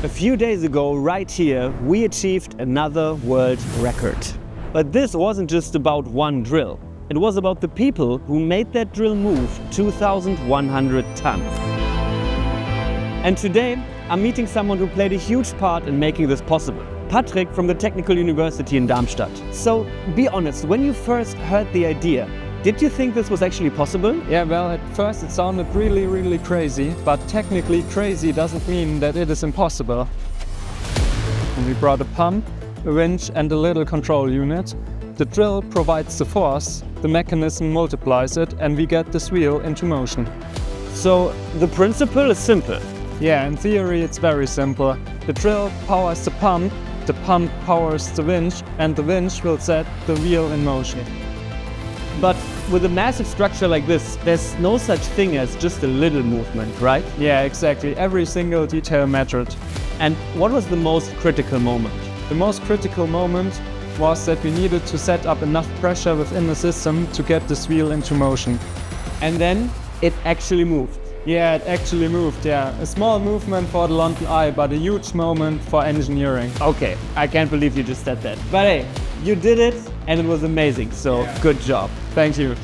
A few days ago, right here, we achieved another world record. But this wasn't just about one drill. It was about the people who made that drill move 2,100 tons. And today, I'm meeting someone who played a huge part in making this possible. Patrick from the Technical University in Darmstadt. So, be honest, when you first heard the idea, did you think this was actually possible? Yeah, well, at first it sounded really crazy, but technically crazy doesn't mean that it is impossible. And we brought a pump, a winch and a little control unit. The drill provides the force, the mechanism multiplies it, and we get this wheel into motion. So, the principle is simple. Yeah, in theory it's very simple. The drill powers the pump powers the winch, and the winch will set the wheel in motion. But with a massive structure like this, there's no such thing as just a little movement, right? Yeah, exactly. Every single detail mattered. And what was the most critical moment? The most critical moment was that we needed to set up enough pressure within the system to get this wheel into motion. And then it actually moved. Yeah, it actually moved, yeah. A small movement for the London Eye, but a huge moment for engineering. Okay, I can't believe you just said that. But hey, you did it and it was amazing, so yeah. Good job. Thank you.